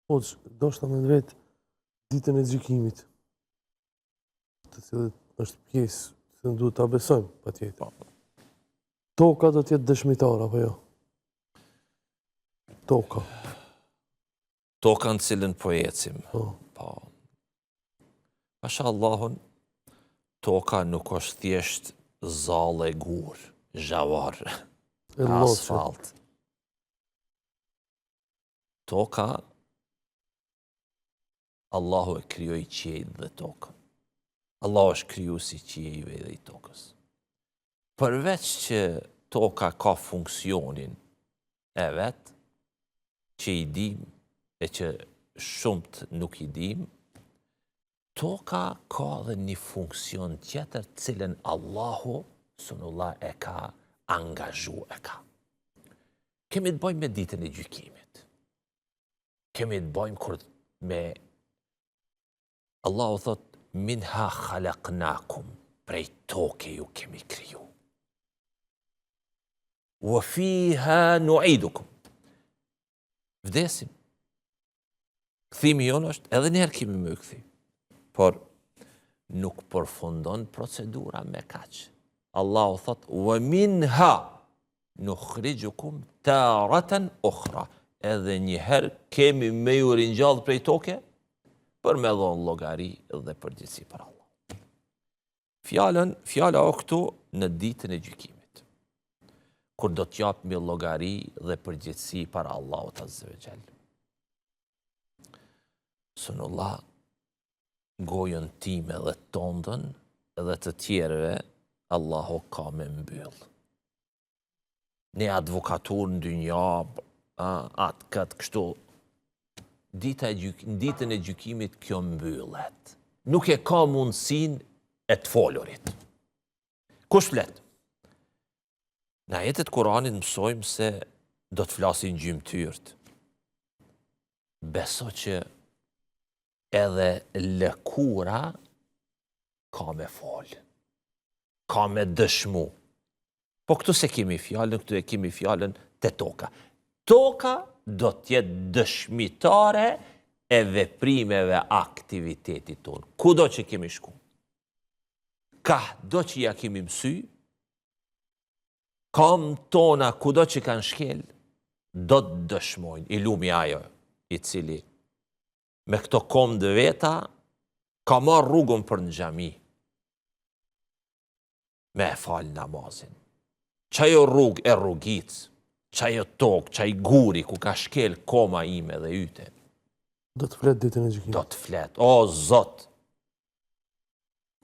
Hoxh, do shta me vetë ditën e gjykimit, të cilët është pjesë, se duhet ta besojmë, patjetër. Toka do t'jetë dëshmitar, apo jo? Toka. Toka në cilën po ecim. Po. Pasha Allahun, toka nuk është thjesht zale gur, zhavar, asfalt. Toka, Allahu e krijoi qiejt dhe tokën. Allahu është krijuesi i qiejve dhe i tokës. Përveç që toka ka funksionin e vet, që i dim e që shumët nuk i dim, toka ka dhe një funksion tjetër cilën Allahu sunullah e ka angazhu e ka. Kemi të bëjmë me ditën e gjykimit. Kemi të bëjmë kur me Allahu thot minha khalaqnakum, prej toke ju kemi kriju. Wa fiha nu'idukum. Vdesim. Kthimi jonë është edhe njëherë kemi më këthi. Por nuk përfundon procedura me kaq. Allahu thot wa minha nukhrijukum taratan ukhra. Edhe njëherë kemi me ju ringjallë prej toke për me dhonë llogari dhe përgjegjësi për Allah. Fjala o këtu në ditën e gjykimit, kur do t'jap me llogari dhe përgjegjësi për Allahut Azza wa Jall. Sunullah, gojën time dhe tondën dhe të tjerëve, Allahu ka me mbyll. Ne advokatur në dynja, atë këtë kështu, ditën e gjykimit kjo mbyllet. Nuk e ka mundësin e të folurit. Kush flet? Në ajetet Kuranit mësojmë se do të flasin gjymtyrt. Beso që edhe lëkura ka me fol, ka me dëshmu. Po këtu se kemi fjallën, këtu e kemi fjallën të toka. Toka do t'jetë dëshmitare e veprimeve aktivitetit tonë. Kudo që kemi shku. Ka do që ja kemi mësy, kam tona kudo që kanë shkel, do të dëshmojnë. I lumi ajo i cili me këto kom dë veta ka marrë rrugën për në xhami me e falë namazin. Qajo rrugë e rrugicë, qajo tokë, qaj guri ku ka shkel koma ime dhe yte. Do të flet ditën e gjykimit. Do të flet. O, Zot,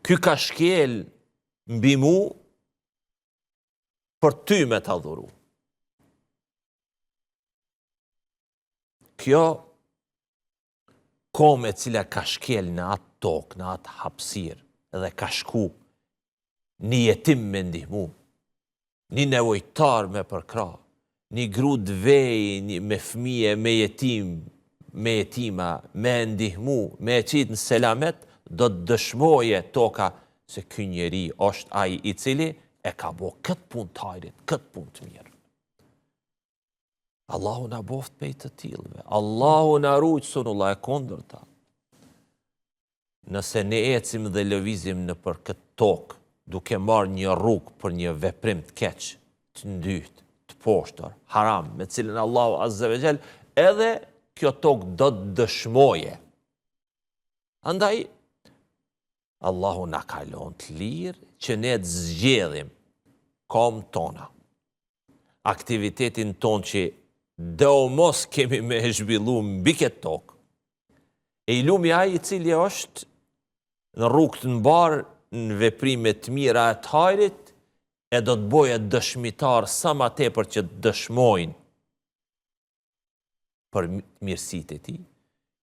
ky ka shkel mbi mu për ty me të adhuru. Kjo kome cila ka shkel në atë tokë, në atë hapsir, edhe ka shku një jetim me ndihmu, një nevojtar me përkra, një gru dvej me fëmije, me jetima, me ndihmu, me qitë në selamet, do të dëshmoje toka se ky njeri është ai i cili e ka bo këtë pun të hajrit, këtë pun të mirë. Allahu na boft pej të tilve. Allahu na rujtë sunullah e kondërta. Nëse ne ecim dhe lëvizim në për këtë tokë, duke marrë një rrugë për një veprim të keq, të ndytë, të poshtër, haram, me cilën Allahu Azza wa Jall, edhe kjo tokë do të dëshmoje. Andaj, Allahu na kalon të lirë që ne të zgjedhim kom tona. Aktivitetin ton që do mos kemi me zhvillu mbi këtë tokë. E i lumi ai i cili është në rrugë të mbarë, në veprime të mira e të hajrit, e do të boje dëshmitar sa ma tepër që të dëshmojnë për mirësitë e tij.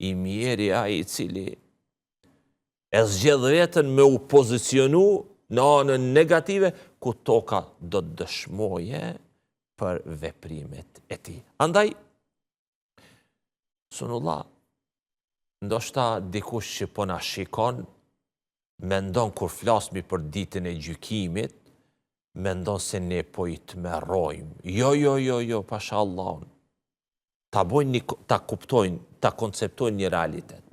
I mjeri ai i cili e zgjedh vetën me u pozicionu në anën negative, ku toka do të dëshmoje për veprimet e tij. Andaj, sunullah, ndoshta dikush që po na shikon, mendon kur flasmi për ditën e gjykimit, mendon se ne po i tmerrojmë. Jo, pasha Allahun. ta bojnë, ta kuptojnë, ta konceptojnë një realitet.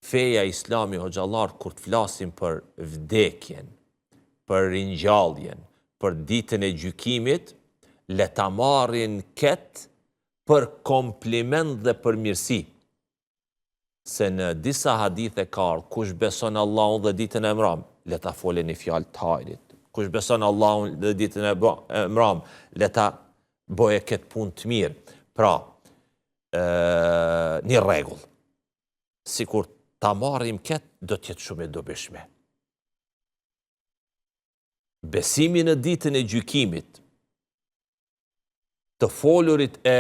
Feja islami hoxhallar, kur të flasim për vdekjen, për ringjalljen, për ditën e gjykimit, le ta marrin ketë për kompliment dhe për mirësi. Se në disa hadithe ka ardhur, kush beson Allahun dhe ditën e mram, le ta folë një fjalë të hajrit. Kush beson Allahun dhe ditën e mram, le ta boje këtë punë të mirë. Pra, një rregull. Sikur ta marrim këtë, do të jetë shumë e dobishme. Besimi në ditën e gjykimit, të folurit e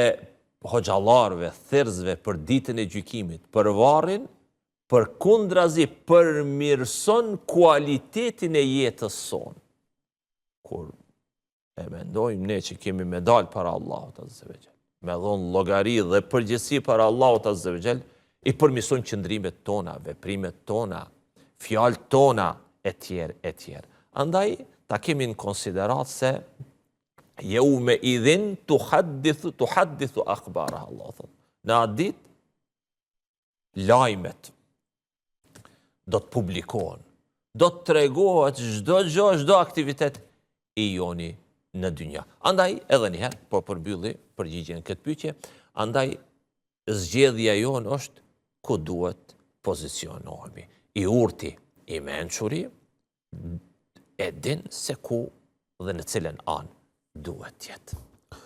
hoxhallarëve, thirrësve për ditën e gjykimit, për varrin, përkundrazi përmirëson kualitetin e jetës sonë. Kur e mendojmë ne që kemi me dalë para Allahut azza wa jall, me dhonë llogari dhe përgjegjësi para Allahut azza wa jall, i përmirëson qëndrimet tona, veprimet tona, fjalët tona etj. etj. Andaj ta kemi në konsiderat se yawma idhin tuhaddithu akhbaraha, Allah thot. Në atë ditë lajmet do të publikohen, do të tregohet çdo gjë, çdo aktivitet i joni në dynja. Andaj edhe një herë, po përbylli përgjigjen këtë pyetje, andaj zgjedhja jonë është ku duhet pozicionohemi. I urti, i mençuri, e din se ku dhe në cilën anë duhet jetë.